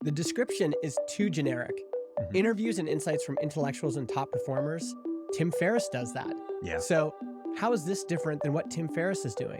The description is too generic. Mhm. Interviews and insights from intellectuals and top performers, Tim Ferriss does that. Yeah. So, how is this different than what Tim Ferriss is doing?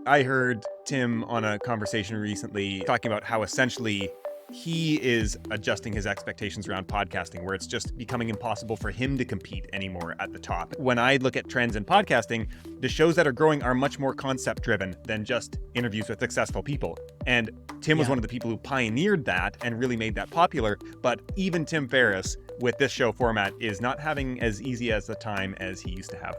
I heard Tim on a conversation recently talking about how essentially he is adjusting his expectations around podcasting, where it's just becoming impossible for him to compete anymore at the top. When I look at trends in podcasting, the shows that are growing are much more concept driven than just interviews with successful people. And Tim was Yeah. one of the people who pioneered that and really made that popular. But even Tim Ferriss with this show format is not having as easy as a time as he used to have.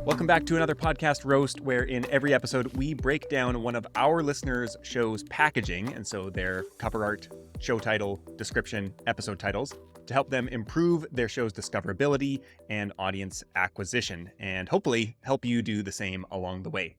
Welcome back to another podcast roast, where in every episode we break down one of our listeners' show's packaging, and so their cover art, show title, description, episode titles, to help them improve their show's discoverability and audience acquisition, and hopefully help you do the same along the way.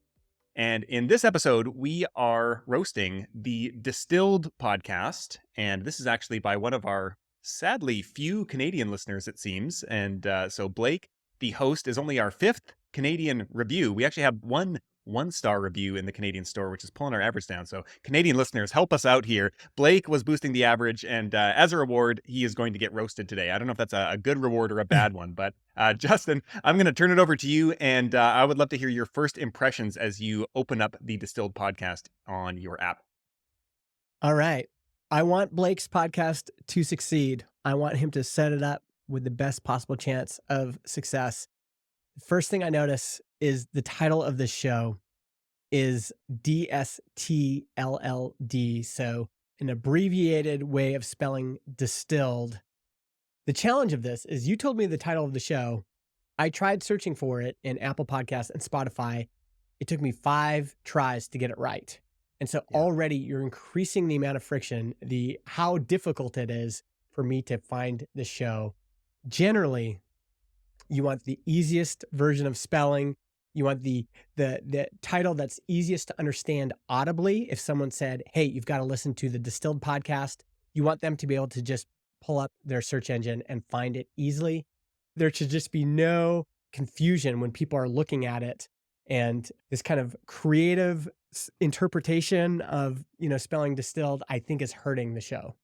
And in this episode, we are roasting the Distilled podcast, and this is actually by one of our sadly few Canadian listeners, it seems. And so Blake, the host, is only our fifth Canadian review. We actually have one-star review in the Canadian store, which is pulling our average down. So Canadian listeners, help us out here. Blake was boosting the average, and as a reward, he is going to get roasted today. I don't know if that's a good reward or a bad one, but Justin, I'm going to turn it over to you, and I would love to hear your first impressions as you open up the Distilled podcast on your app. All right. I want Blake's podcast to succeed. I want him to set it up with the best possible chance of success. First thing I notice is the title of the show is DSTLLD. So, an abbreviated way of spelling distilled. The challenge of this is you told me the title of the show. I tried searching for it in Apple Podcasts and Spotify. It took me 5 tries to get it right. And so Yeah. already you're increasing the amount of friction, the how difficult it is for me to find the show. Generally, you want the easiest version of spelling. You want the title that's easiest to understand audibly. If someone said, "Hey, you've got to listen to the Distilled podcast," you want them to be able to just pull up their search engine and find it easily. There should just be no confusion when people are looking at it, and this kind of creative interpretation of, spelling distilled, I think is hurting the show.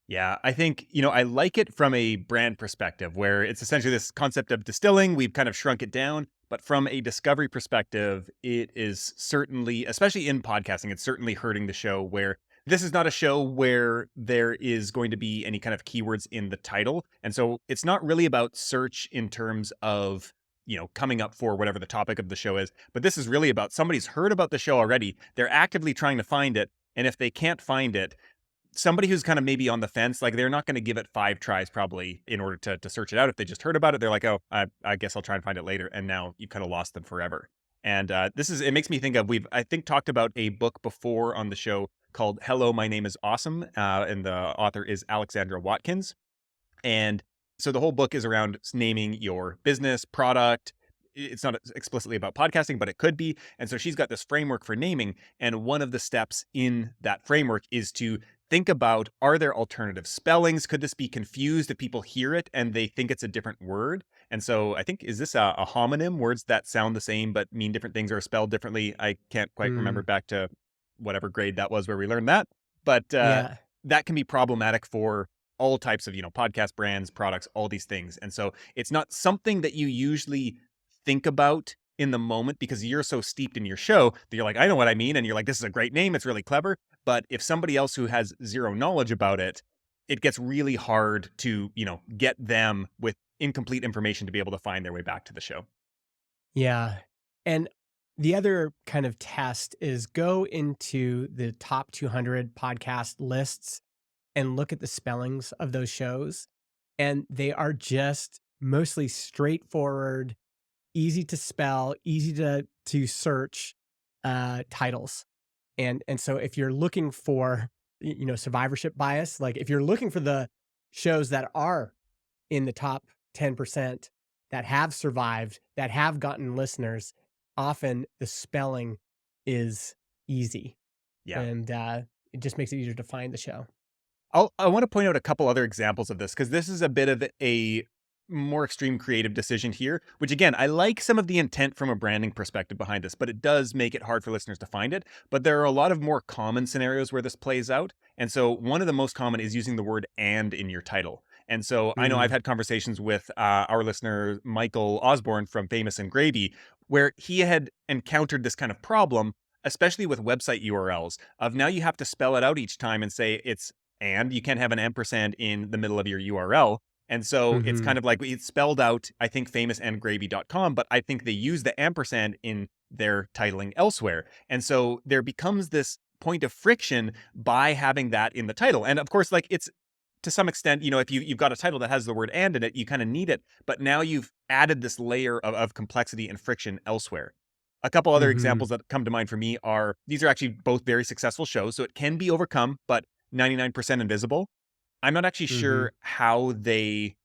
Yeah, I think, I like it from a brand perspective where it's essentially this concept of distilling. We've kind of shrunk it down. But from a discovery perspective, it is certainly, especially in podcasting, it's certainly hurting the show where this is not a show where there is going to be any kind of keywords in the title. And so it's not really about search in terms of, coming up for whatever the topic of the show is. But this is really about somebody's heard about the show already. They're actively trying to find it. And if they can't find it, somebody who's kind of maybe on the fence, like they're not going to give it 5 tries probably in order to search it out. If they just heard about it, they're like, oh, I guess I'll try and find it later. And now you've kind of lost them forever. And it makes me think of, I think, talked about a book before on the show called Hello, My Name is Awesome. And the author is Alexandra Watkins. And so the whole book is around naming your business, product. It's not explicitly about podcasting, but it could be. And so she's got this framework for naming. And one of the steps in that framework is to think about, are there alternative spellings? Could this be confused if people hear it and they think it's a different word? And so I think, is this a homonym, words that sound the same but mean different things or are spelled differently? I can't quite remember Mm, back to whatever grade that was where we learned that. But yeah. that can be problematic for all types of, podcast brands, products, all these things. And so it's not something that you usually think about in the moment because you're so steeped in your show that you're like, I know what I mean. And you're like, this is a great name. It's really clever. But if somebody else who has zero knowledge about it, it gets really hard to, get them with incomplete information to be able to find their way back to the show. Yeah. And the other kind of test is go into the top 200 podcast lists and look at the spellings of those shows. And they are just mostly straightforward, easy to spell, easy to search titles. And so if you're looking for, survivorship bias, like if you're looking for the shows that are in the top 10% that have survived, that have gotten listeners, often the spelling is easy, Yeah. and it just makes it easier to find the show. I want to point out a couple other examples of this because this is a bit of a more extreme creative decision here, which again, I like some of the intent from a branding perspective behind this, but it does make it hard for listeners to find it. But there are a lot of more common scenarios where this plays out. And so one of the most common is using the word and in your title. And so I know I've Mm, had conversations with our listener, Michael Osborne from Famous and Gravy, where he had encountered this kind of problem, especially with website URLs, of now you have to spell it out each time and say it's and you can't have an ampersand in the middle of your URL. And so it's mhm, kind of like it's spelled out, I think, famousandgravy.com, but I think they use the ampersand in their titling elsewhere. And so there becomes this point of friction by having that in the title. And of course, like it's to some extent, if you've got a title that has the word and in it, you kind of need it. But now you've added this layer of complexity and friction elsewhere. A couple other mhm, examples that come to mind for me are these are actually both very successful shows. So it can be overcome, but 99% Invisible. I'm not actually mhm, sure how they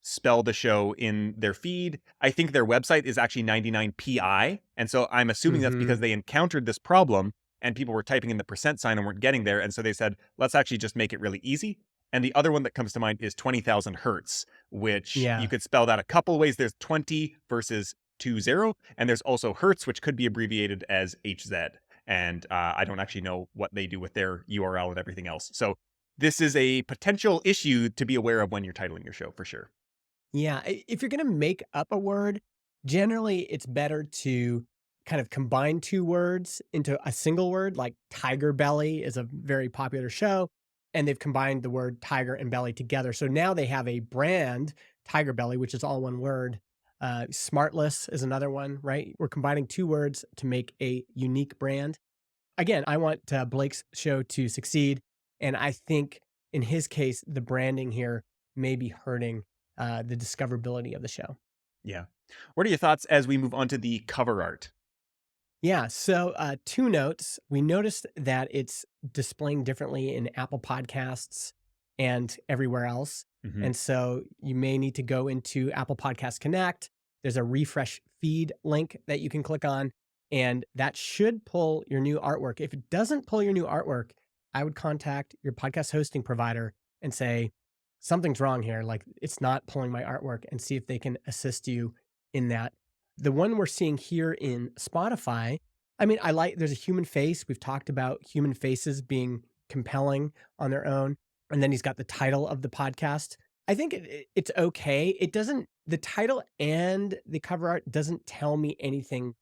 spell the show in their feed. I think their website is actually 99pi. And so I'm assuming that's because mhm. they encountered this problem and people were typing in the percent sign and weren't getting there. And so they said, let's actually just make it really easy. And the other one that comes to mind is 20,000 hertz, which you Yeah. could spell that a couple ways. There's 20 versus 20, and there's also hertz, which could be abbreviated as HZ. And I don't actually know what they do with their URL and everything else. So this is a potential issue to be aware of when you're titling your show for sure. Yeah, if you're gonna make up a word, generally it's better to kind of combine 2 words into a single word, like Tiger Belly is a very popular show, and they've combined the word tiger and belly together. So now they have a brand, Tiger Belly, which is all one word. Smartless is another one, right? We're combining 2 words to make a unique brand. Again, I want, Blake's show to succeed, and I think in his case, the branding here may be hurting, the discoverability of the show. Yeah. What are your thoughts as we move on to the cover art? Yeah, so, 2 notes. We noticed that it's displaying differently in Apple Podcasts and everywhere else, Hmm. and so you may need to go into Apple Podcast Connect. There's a refresh feed link that you can click on, and that should pull your new artwork. If it doesn't pull your new artwork, I would contact your podcast hosting provider and say, "Something's wrong here, like, it's not pulling my artwork," and see if they can assist you in that. The one we're seeing here in Spotify, I mean, I like there's a human face. We've talked about human faces being compelling on their own. And then he's got the title of the podcast. I think it's okay. It doesn't, the title and the cover art doesn't tell me anything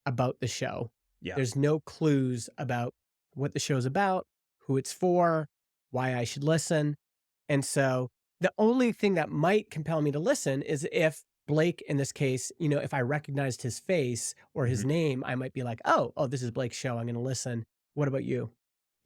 about the show. Yeah. There's no clues about what the show's about, who it's for, why I should listen. And so the only thing that might compel me to listen is if Blake, in this case, if I recognized his face or his Mhm. name, I might be like, oh, this is Blake's show. I'm going to listen. What about you?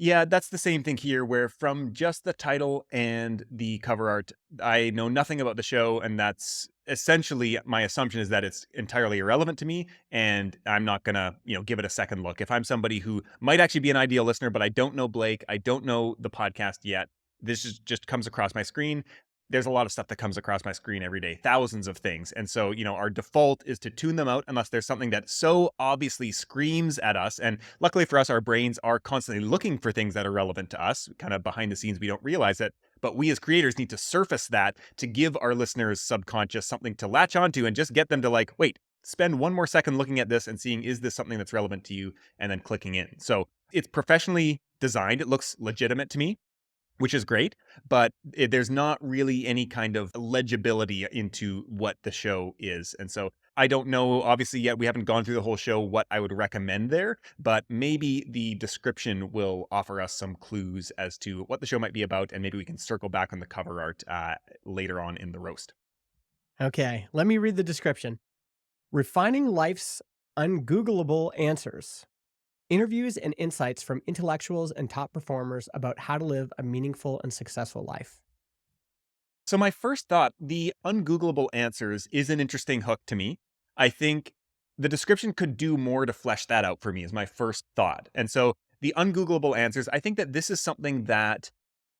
Yeah, that's the same thing here, where from just the title and the cover art, I know nothing about the show, and that's essentially my assumption is that it's entirely irrelevant to me, and I'm not gonna, give it a second look. If I'm somebody who might actually be an ideal listener, but I don't know Blake, I don't know the podcast yet, this just comes across my screen. There's a lot of stuff that comes across my screen every day, thousands of things. And so, our default is to tune them out unless there's something that so obviously screams at us. And luckily for us, our brains are constantly looking for things that are relevant to us. Kind of behind the scenes, we don't realize it. But we as creators need to surface that to give our listeners subconscious something to latch onto and just get them to like, wait, spend one more second looking at this and seeing, is this something that's relevant to you? And then clicking in. So it's professionally designed. It looks legitimate to me, which is great, but there's not really any kind of legibility into what the show is. And so I don't know, obviously, yet we haven't gone through the whole show, what I would recommend there, but maybe the description will offer us some clues as to what the show might be about. And maybe we can circle back on the cover art later on in the roast. Okay, let me read the description. Refining life's ungoogleable answers. Interviews and insights from intellectuals and top performers about how to live a meaningful and successful life. So my first thought, the ungoogleable answers is an interesting hook to me. I think the description could do more to flesh that out for me is my first thought. And so the ungoogleable answers, I think that this is something that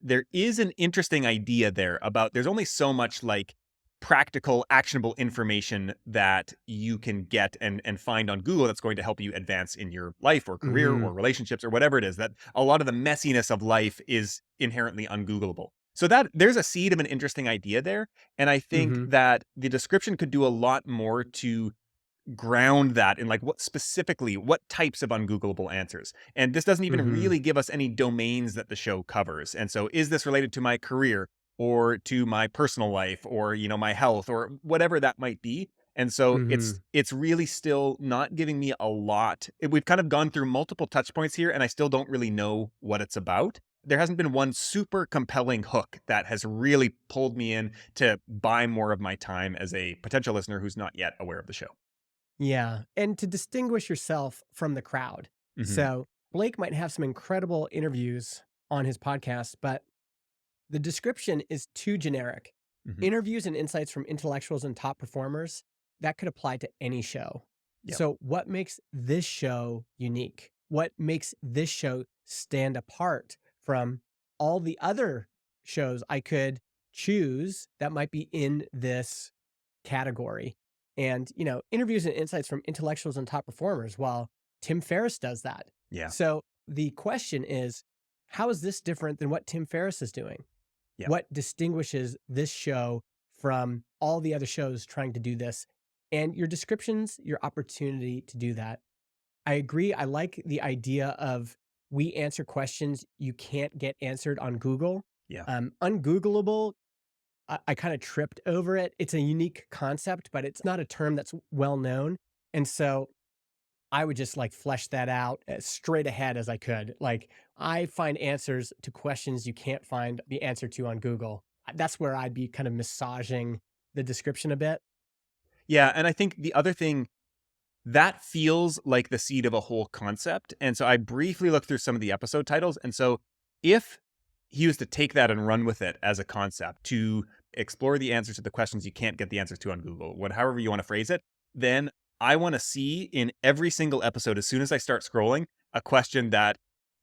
there is an interesting idea there about there's only so much like practical actionable information that you can get and find on Google that's going to help you advance in your life or career or Mhm. relationships or whatever it is, that a lot of the messiness of life is inherently ungoogleable. So that there's a seed of an interesting idea there. And I think Mhm. that the description could do a lot more to ground that in like what specifically, what types of ungoogleable answers. And this doesn't even Mhm. really give us any domains that the show covers. And so is this related to my career or to my personal life or, my health or whatever that might be? And so it's Mhm. it's really still not giving me a lot. We've kind of gone through multiple touch points here and I still don't really know what it's about. There hasn't been one super compelling hook that has really pulled me in to buy more of my time as a potential listener who's not yet aware of the show. Yeah, and to distinguish yourself from the crowd. Mhm. So, Blake might have some incredible interviews on his podcast, but the description is too generic. Mhm. Interviews and insights from intellectuals and top performers, that could apply to any show. Yep. So, what makes this show unique? What makes this show stand apart from all the other shows I could choose that might be in this category? And, interviews and insights from intellectuals and top performers, well, Tim Ferriss does that. Yeah. So, the question is, how is this different than what Tim Ferriss is doing? Yep. What distinguishes this show from all the other shows trying to do this? And your descriptions, your opportunity to do that. I agree. I like the idea of we answer questions you can't get answered on Google. Yeah. Ungoogleable, I kind of tripped over it. It's a unique concept, but it's not a term that's well known. And so I would just like flesh that out as straight ahead as I could. Like, I find answers to questions you can't find the answer to on Google. That's where I'd be kind of massaging the description a bit. Yeah, and I think the other thing that feels like the seed of a whole concept. And so I briefly looked through some of the episode titles. And so if he was to take that and run with it as a concept to explore the answers to the questions you can't get the answers to on Google, however you want to phrase it, then I want to see in every single episode, as soon as I start scrolling, a question that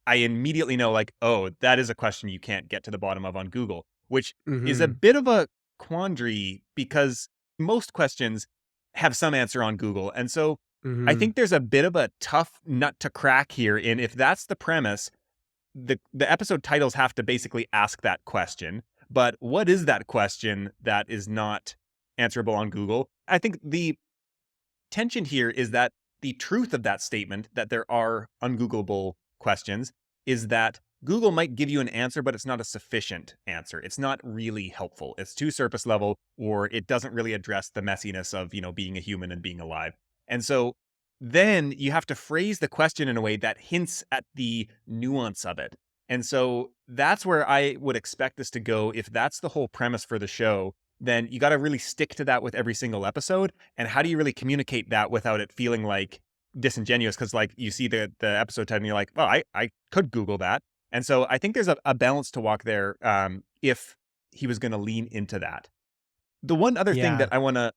I immediately know, like, oh, that is a question you can't get to the bottom of on Google, which is a Mhm. bit of a quandary because most questions have some answer on Google. And so I Mhm. think there's a bit of a tough nut to crack here. And if that's the premise, the episode titles have to basically ask that question. But what is that question that is not answerable on Google? I think the tension here is that the truth of that statement that there are ungoogleable questions is that Google might give you an answer, but it's not a sufficient answer. It's not really helpful. It's too surface level, or it doesn't really address the messiness of, being a human and being alive. And so then you have to phrase the question in a way that hints at the nuance of it. And so that's where I would expect this to go. If that's the whole premise for the show, then you got to really stick to that with every single episode. And how do you really communicate that without it feeling like disingenuous? Because like you see the episode title and you're like, well, I could Google that. And so I think there's a balance to walk there if he was going to lean into that. The one other thing that Yeah. I want to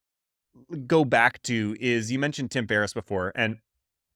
go back to is you mentioned Tim Ferriss before, and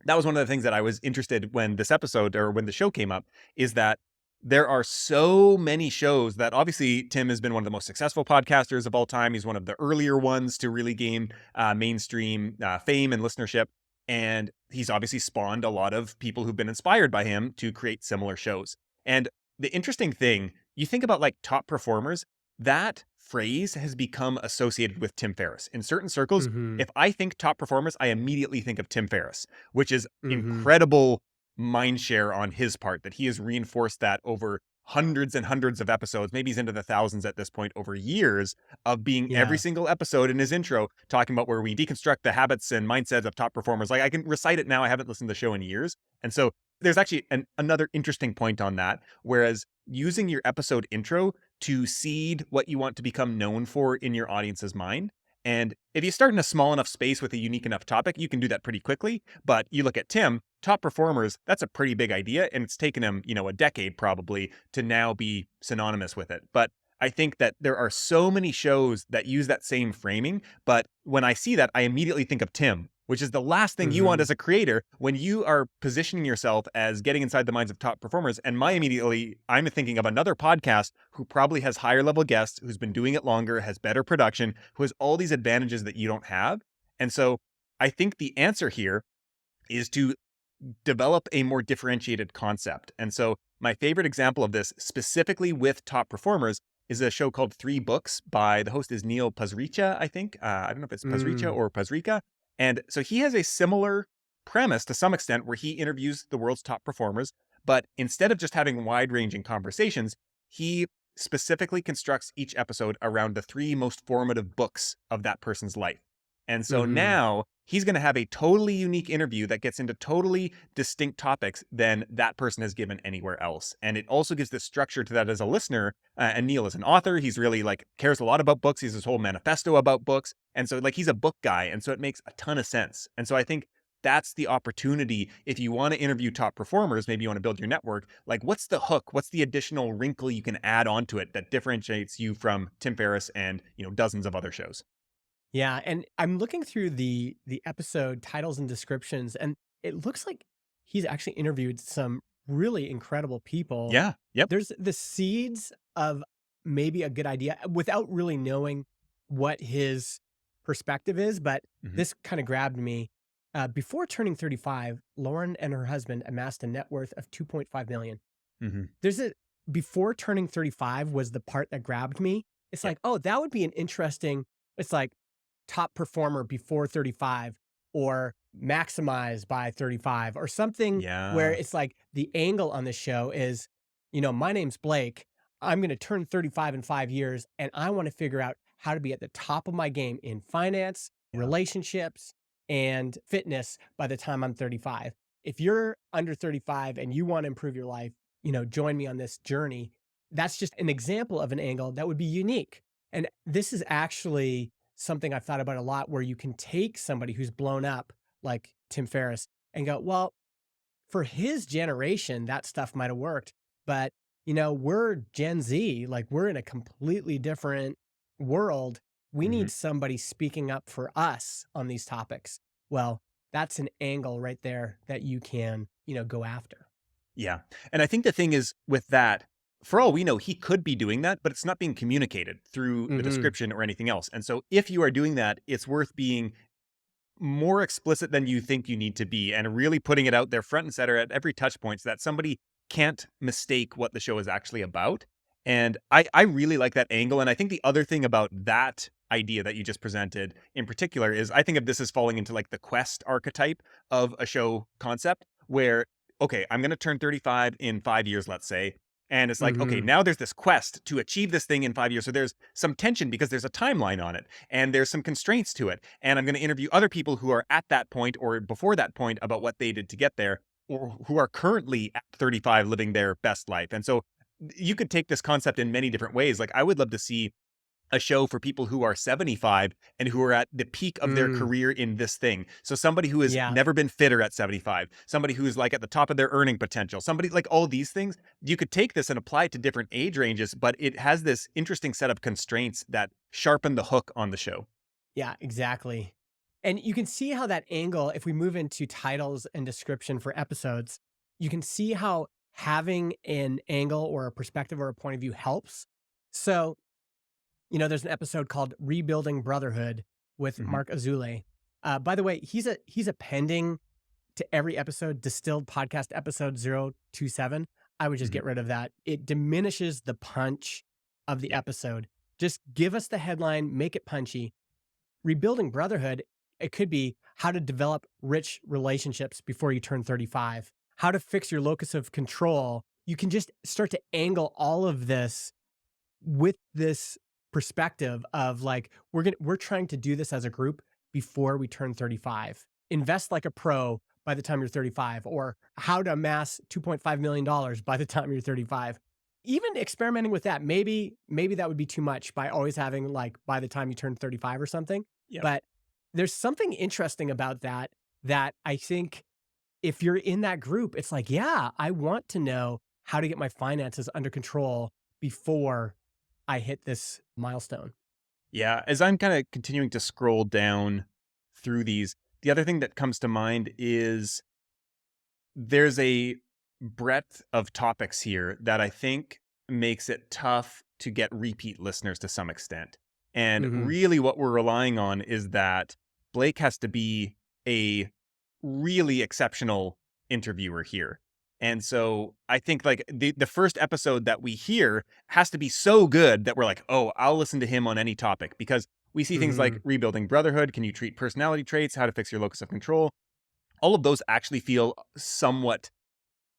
that was one of the things that I was interested when this episode or when the show came up is that there are so many shows that obviously Tim has been one of the most successful podcasters of all time. He's one of the earlier ones to really gain mainstream fame and listenership. And he's obviously spawned a lot of people who've been inspired by him to create similar shows. And the interesting thing, you think about like top performers, that phrase has become associated with Tim Ferriss. In certain circles, Mhm. if I think top performers, I immediately think of Tim Ferriss, which is Mhm. incredible mind share on his part that he has reinforced that over hundreds and hundreds of episodes. Maybe he's into the thousands at this point over years of being every Yeah. single episode in his intro talking about where we deconstruct the habits and mindsets of top performers. Like I can recite it now. I haven't listened to the show in years. And so there's actually another interesting point on that. Whereas using your episode intro to seed what you want to become known for in your audience's mind. And if you start in a small enough space with a unique enough topic, you can do that pretty quickly. But you look at Tim, top performers, that's a pretty big idea. And it's taken him, a decade probably to now be synonymous with it. But I think that there are so many shows that use that same framing. But when I see that, I immediately think of Tim, which is the last thing you want Mhm. as a creator when you are positioning yourself as getting inside the minds of top performers. And I'm thinking of another podcast who probably has higher level guests, who's been doing it longer, has better production, who has all these advantages that you don't have. And so I think the answer here is to develop a more differentiated concept. And so my favorite example of this specifically with top performers is a show called Three Books by the host is Neil Pasricha, I think. I don't know if it's Pasricha Mm, or Pasricha. And so he has a similar premise to some extent where he interviews the world's top performers, but instead of just having wide-ranging conversations, he specifically constructs each episode around the three most formative books of that person's life. And so mhm. now he's going to have a totally unique interview that gets into totally distinct topics than that person has given anywhere else. And it also gives this structure to that as a listener. And Neil is an author. He's really like cares a lot about books. He's his whole manifesto about books. And so like he's a book guy. And so it makes a ton of sense. And so I think that's the opportunity if you want to interview top performers, maybe you want to build your network, like what's the hook, what's the additional wrinkle you can add onto it that differentiates you from Tim Ferriss and dozens of other shows. Yeah, and I'm looking through the episode titles and descriptions, and it looks like he's actually interviewed some really incredible people. Yeah. Yep. There's the seeds of maybe a good idea without really knowing what his perspective is, but Hmm. this kind of grabbed me. Before turning 35, Lauren and her husband amassed a net worth of 2.5 million. Hmm. There's a before turning 35 was the part that grabbed me. It's Yep. like, oh, that would be an interesting, it's like top performer before 35 or maximize by 35 or something where Yeah. it's like the angle on the show is, my name's Blake. I'm going to turn 35 in 5 years and I want to figure out how to be at the top of my game in finance, Yeah. relationships, and fitness by the time I'm 35. If you're under 35 and you want to improve your life, join me on this journey. That's just an example of an angle that would be unique. And this is actually something I've thought about a lot where you can take somebody who's blown up like Tim Ferriss and go, well, for his generation, that stuff might have worked. But, we're Gen Z, like we're in a completely different world. We Hmm. need somebody speaking up for us on these topics. Well, that's an angle right there that you can, go after. Yeah. And I think the thing is with that, for all we know, he could be doing that, but it's not being communicated through the Hmm. description or anything else. And so if you are doing that, it's worth being more explicit than you think you need to be and really putting it out there front and center at every touch point so that somebody can't mistake what the show is actually about. And I really like that angle. And I think the other thing about that idea that you just presented in particular is I think of this as falling into like the quest archetype of a show concept where, okay, I'm going to turn 35 in 5 years, let's say. And it's like, okay, Hmm. now there's this quest to achieve this thing in 5 years. So there's some tension because there's a timeline on it and there's some constraints to it. And I'm going to interview other people who are at that point or before that point about what they did to get there or who are currently at 35 living their best life. And so you could take this concept in many different ways. Like I would love to see a show for people who are 75 and who are at the peak of their Mm, career in this thing. So somebody who has yeah. never been fitter at 75, somebody who's like at the top of their earning potential, somebody like all these things. You could take this and apply it to different age ranges, but it has this interesting set of constraints that sharpen the hook on the show. Yeah, exactly. And you can see how that angle, if we move into titles and description for episodes, you can see how having an angle or a perspective or a point of view helps. So, there's an episode called Rebuilding Brotherhood with Hmm. Mark Azule. By the way, he's appending to every episode distilled podcast episode 027. I would just Hmm. get rid of that. It diminishes the punch of the Yeah. episode. Just give us the headline, make it punchy. Rebuilding brotherhood, it could be how to develop rich relationships before you turn 35, how to fix your locus of control. You can just start to angle all of this with this perspective of like, we're trying to do this as a group before we turn 35. Invest like a pro by the time you're 35, or how to amass $2.5 million by the time you're 35. Even experimenting with that, maybe that would be too much by always having like by the time you turn 35 or something. Yep. But there's something interesting about that that I think if you're in that group, it's like, yeah, I want to know how to get my finances under control before I hit this milestone. Yeah. As I'm kind of continuing to scroll down through these, the other thing that comes to mind is there's a breadth of topics here that I think makes it tough to get repeat listeners to some extent. And Mhm. really, what we're relying on is that Blake has to be a really exceptional interviewer here. And so I think like the first episode that we hear has to be so good that we're like, oh, I'll listen to him on any topic, because we see things like Mhm. rebuilding brotherhood. Can you treat personality traits? How to fix your locus of control? All of those actually feel somewhat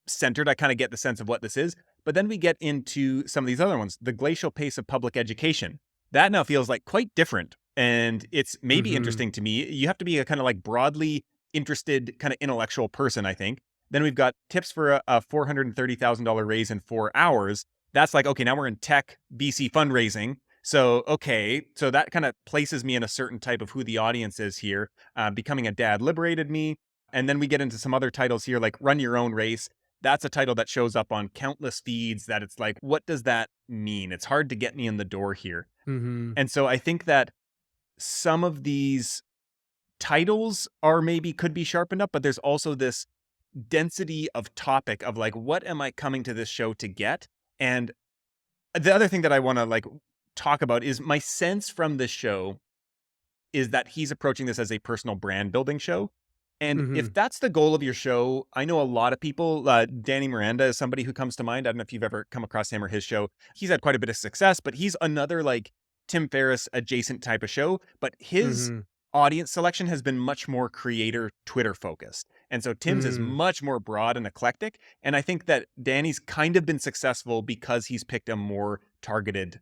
centered. I kind of get the sense of what this is. But then we get into some of these other ones. The glacial pace of public education. That now feels like quite different. And it's maybe Mhm. interesting to me. You have to be a kind of like broadly interested kind of intellectual person, I think. Then we've got tips for a $430,000 raise in 4 hours. That's like, okay, now we're in tech BC fundraising. So, okay, so that kind of places me in a certain type of who the audience is here. Becoming a dad liberated me. And then we get into some other titles here, like Run Your Own Race. That's a title that shows up on countless feeds that it's like, what does that mean? It's hard to get me in the door here. Mhm. And so I think that some of these titles are maybe could be sharpened up, but there's also this density of topic of like, what am I coming to this show to get? And the other thing that I want to like talk about is my sense from this show is that he's approaching this as a personal brand building show. And if Mhm. that's the goal of your show, I know a lot of people, Danny Miranda is somebody who comes to mind. I don't know if you've ever come across him or his show. He's had quite a bit of success, but he's another like Tim Ferriss adjacent type of show. But his Mhm. audience selection has been much more creator Twitter focused. And so Tim's is Mm. much more broad and eclectic. And I think that Danny's kind of been successful because he's picked a more targeted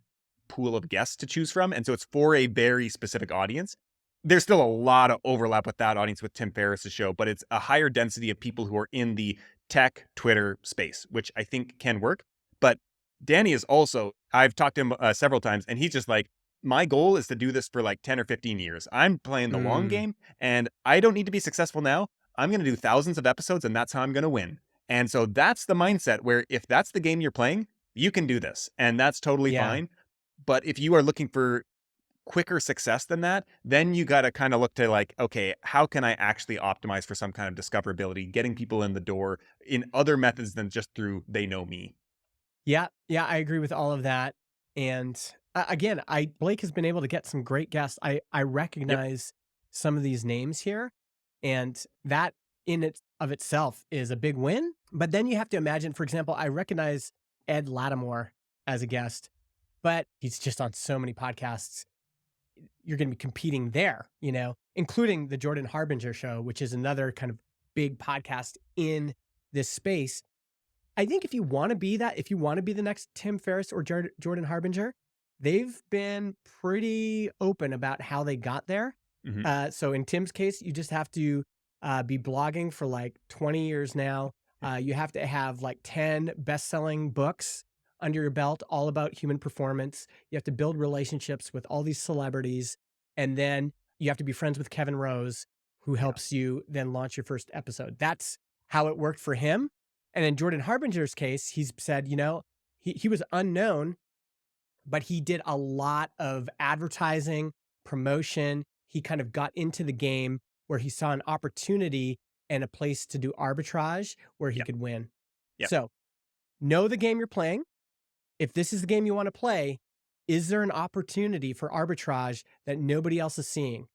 pool of guests to choose from. And so it's for a very specific audience. There's still a lot of overlap with that audience with Tim Ferriss's show, but it's a higher density of people who are in the tech Twitter space, which I think can work. But Danny is also, I've talked to him several times, and he's just like, my goal is to do this for like 10 or 15 years. I'm playing the long Mm. game, and I don't need to be successful now. I'm going to do thousands of episodes, and that's how I'm going to win. And so that's the mindset where if that's the game you're playing, you can do this, and that's totally Yeah. fine. But if you are looking for quicker success than that, then you got to kind of look to like, okay, how can I actually optimize for some kind of discoverability, getting people in the door in other methods than just through they know me. Yeah, yeah, I agree with all of that. And again, I Blake has been able to get some great guests. I Yep. recognize some of these names here, and that in it of itself is a big win. But then you have to imagine, for example, I recognize Ed Lattimore as a guest, but he's just on so many podcasts. You're going to be competing there, including the Jordan Harbinger show, which is another kind of big podcast in this space. I think if you wanna be that, if you wanna be the next Tim Ferriss or Jordan Harbinger, they've been pretty open about how they got there. Hmm. So in Tim's case, you just have to, be blogging for, like, 20 years now. You have to have, like, 10 best-selling books under your belt all about human performance. You have to build relationships with all these celebrities, and then you have to be friends with Kevin Rose, who Yeah. helps you then launch your first episode. That's how it worked for him. And in Jordan Harbinger's case, he's said, he was unknown, but he did a lot of advertising, promotion. He kind of got into the game where he saw an opportunity and a place to do arbitrage where he Yeah. could win. Yeah. So know the game you're playing. If this is the game you want to play, is there an opportunity for arbitrage that nobody else is seeing?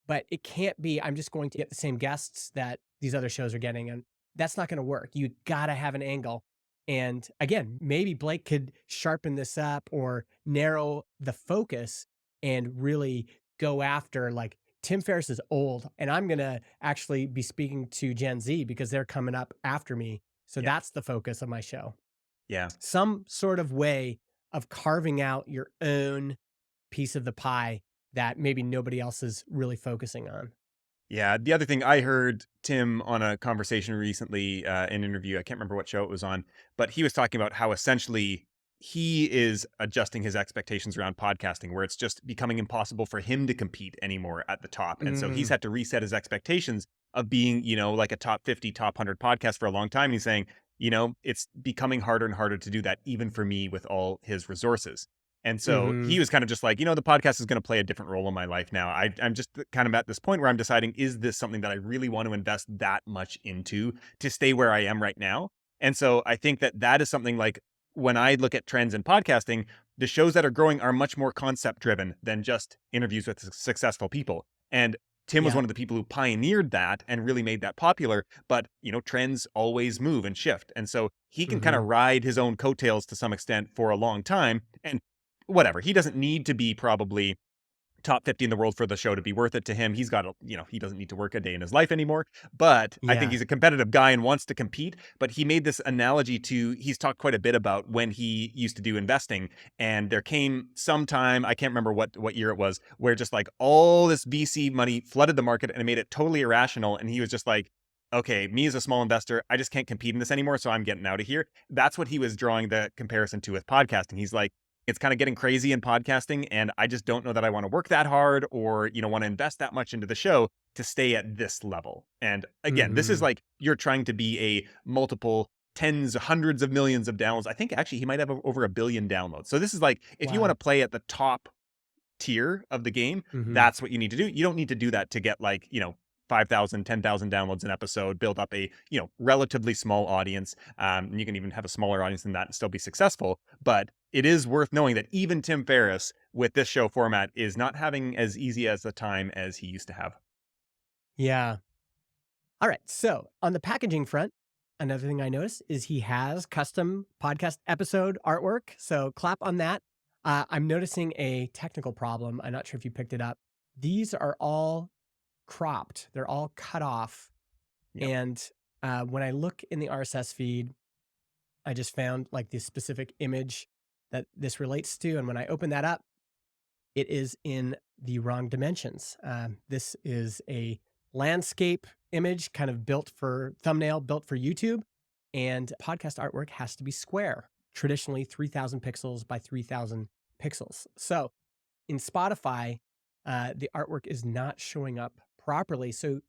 But it can't be, I'm just going to get the same guests that these other shows are getting, and that's not gonna work. You gotta have an angle. And again, maybe Blake could sharpen this up or narrow the focus and really go after like Tim Ferriss is old, and I'm gonna actually be speaking to Gen Z because they're coming up after me. So Yeah. that's the focus of my show. Yeah. Some sort of way of carving out your own piece of the pie that maybe nobody else is really focusing on. Yeah, the other thing I heard Tim on a conversation recently, an interview, I can't remember what show it was on, but he was talking about how essentially he is adjusting his expectations around podcasting, where it's just becoming impossible for him to compete anymore at the top. And so he's Mm, had to reset his expectations of being, like a top 50, top 100 podcast for a long time. He's saying, it's becoming harder and harder to do that, even for me with all his resources. And so he mhm, was kind of just like, the podcast is going to play a different role in my life now. I'm just kind of at this point where I'm deciding, is this something that I really want to invest that much into to stay where I am right now? And so I think that that is something like when I look at trends in podcasting, the shows that are growing are much more concept driven than just interviews with successful people. And Tim was Yeah. one of the people who pioneered that and really made that popular. But, trends always move and shift. And so he can kind Hmm. of ride his own coattails to some extent for a long time. And whatever, he doesn't need to be probably top 50 in the world for the show to be worth it to him. He's got, he doesn't need to work a day in his life anymore. But I think Yeah. he's a competitive guy and wants to compete. But he made this analogy he's talked quite a bit about when he used to do investing. And there came some time, I can't remember what year it was, where just like all this VC money flooded the market and it made it totally irrational. And he was just like, okay, me as a small investor, I just can't compete in this anymore. So I'm getting out of here. That's what he was drawing the comparison to with podcasting. He's like, it's kind of getting crazy in podcasting, and I just don't know that I want to work that hard or want to invest that much into the show to stay at this level. And again, this is Hmm. like you're trying to be a multiple tens, hundreds of millions of downloads. I think actually he might have over a billion downloads. So this is like if you want Wow. to play at the top tier of the game, Hmm. that's what you need to do. You don't need to do that to get like, 5,000, 10,000 downloads an episode, build up a, relatively small audience. And you can even have a smaller audience than that and still be successful. But it is worth knowing that even Tim Ferriss with this show format is not having as easy as a time as he used to have. Yeah. All right. So on the packaging front, another thing I noticed is he has custom podcast episode artwork. So clap on that. I'm noticing a technical problem. I'm not sure if you picked it up. These are all cropped. They're all cut off. Yep. And when I look in the RSS feed, I just found like the specific image that this relates to. And when I open that up, it is in the wrong dimensions. This is a landscape image kind of built for thumbnail, built for YouTube. And podcast artwork has to be square, traditionally 3,000 pixels by 3,000 pixels. So in Spotify, the artwork is not showing up properly. So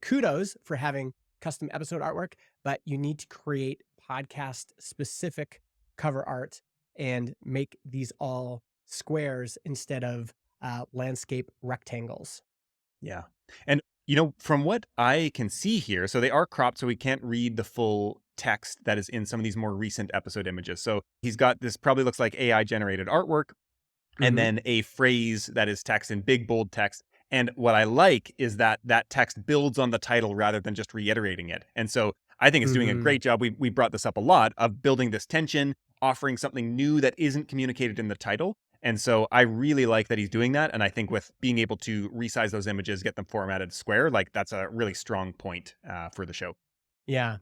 kudos for having custom episode artwork, but you need to create podcast specific cover art and make these all squares instead of landscape rectangles. Yeah. And, from what I can see here, so they are cropped, so we can't read the full text that is in some of these more recent episode images. So he's got this probably looks like AI generated artwork and Hmm. then a phrase that is text in big, bold text. And what I like is that that text builds on the title rather than just reiterating it. And so I think it's doing a Hmm. great job. We brought this up a lot of building this tension, offering something new that isn't communicated in the title. And so I really like that he's doing that. And I think with being able to resize those images, get them formatted square, like that's a really strong point for the show. Yeah.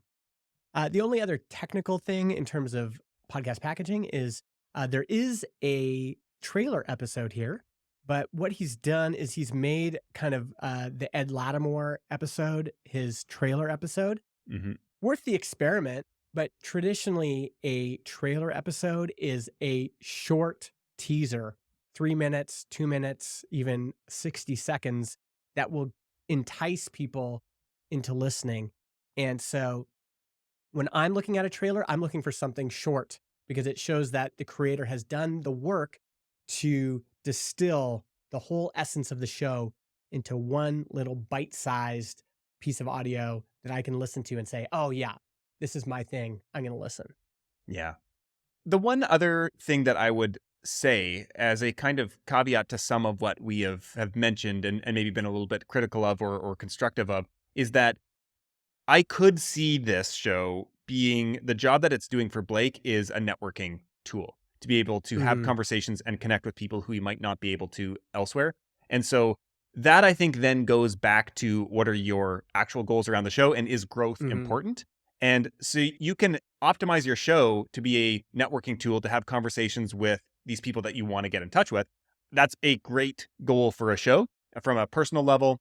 The only other technical thing in terms of podcast packaging is there is a trailer episode here, but what he's done is he's made kind of the Ed Lattimore episode his trailer episode. Hmm. Worth the experiment, but traditionally a trailer episode is a short teaser, 3 minutes, 2 minutes, even 60 seconds that will entice people into listening. And so when I'm looking at a trailer, I'm looking for something short because it shows that the creator has done the work to distill the whole essence of the show into one little bite sized piece of audio that I can listen to and say, oh, yeah, this is my thing. I'm going to listen. Yeah. The one other thing that I would say as a kind of caveat to some of what we have mentioned and maybe been a little bit critical of or constructive of is that I could see this show being the job that it's doing for Blake is a networking tool to be able to have Hmm. conversations and connect with people who you might not be able to elsewhere. And so that I think then goes back to what are your actual goals around the show and is growth Hmm. important? And so you can optimize your show to be a networking tool to have conversations with these people that you want to get in touch with. That's a great goal for a show from a personal level,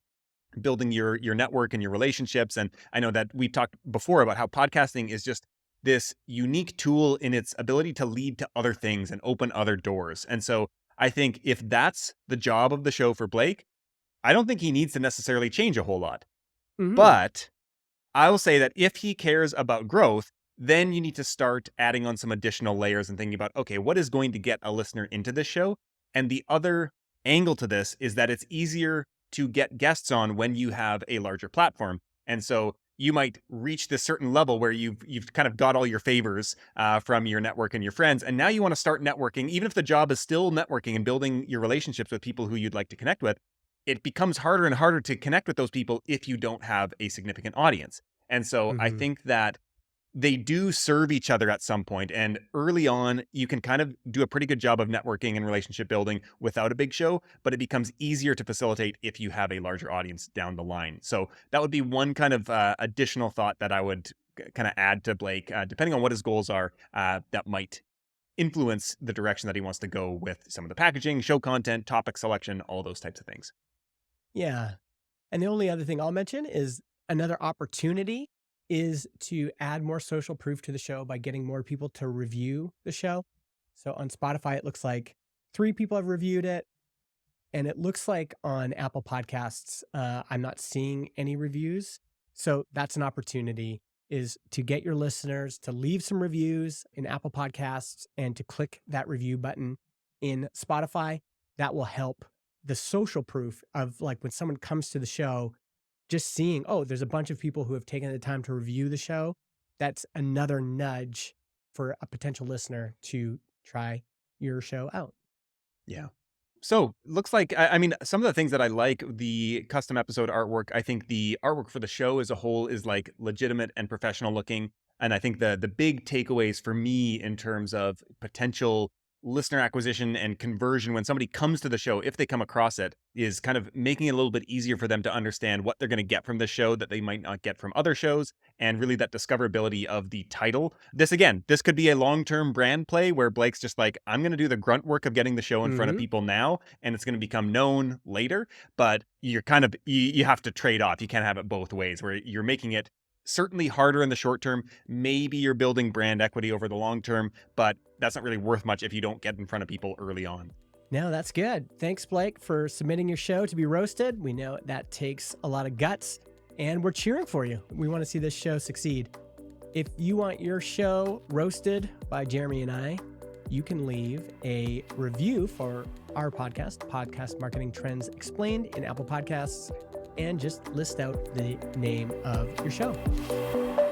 building your network and your relationships. And I know that we've talked before about how podcasting is just this unique tool in its ability to lead to other things and open other doors. And so I think if that's the job of the show for Blake, I don't think he needs to necessarily change a whole lot. Hmm. But I will say that if he cares about growth, then you need to start adding on some additional layers and thinking about, okay, what is going to get a listener into this show? And the other angle to this is that it's easier to get guests on when you have a larger platform. And so you might reach this certain level where you've kind of got all your favors from your network and your friends, and now you want to start networking, even if the job is still networking and building your relationships with people who you'd like to connect with. it becomes harder and harder to connect with those people if you don't have a significant audience. And so I Mhm. think that they do serve each other at some point. And early on, you can kind of do a pretty good job of networking and relationship building without a big show, but it becomes easier to facilitate if you have a larger audience down the line. So that would be one kind of additional thought that I would kind of add to Blake, depending on what his goals are, that might influence the direction that he wants to go with some of the packaging, show content, topic selection, all those types of things. Yeah. And the only other thing I'll mention is another opportunity is to add more social proof to the show by getting more people to review the show. So on Spotify, it looks like 3 people have reviewed it. And it looks like on Apple Podcasts, I'm not seeing any reviews. So that's an opportunity is to get your listeners to leave some reviews in Apple Podcasts and to click that review button in Spotify. That will help the social proof of like when someone comes to the show, just seeing, oh, there's a bunch of people who have taken the time to review the show. That's another nudge for a potential listener to try your show out. Yeah. So looks like I mean some of the things that I like the custom episode artwork. I think the artwork for the show as a whole is like legitimate and professional looking, and I think the big takeaways for me in terms of potential listener acquisition and conversion when somebody comes to the show, if they come across it, is kind of making it a little bit easier for them to understand what they're going to get from the show that they might not get from other shows, and really that discoverability of the title. This again, this could be a long-term brand play where Blake's just like, I'm going to do the grunt work of getting the show in front of Hmm. people now, and it's going to become known later. But you're kind of you have to trade off. You can't have it both ways, where you're making it certainly harder in the short term. Maybe you're building brand equity over the long term, but that's not really worth much if you don't get in front of people early on. No, that's good. Thanks, Blake, for submitting your show to be roasted. We know that takes a lot of guts, and we're cheering for you. We want to see this show succeed. If you want your show roasted by Jeremy and I, you can leave a review for our podcast, Podcast Marketing Trends Explained, in Apple Podcasts, and just list out the name of your show.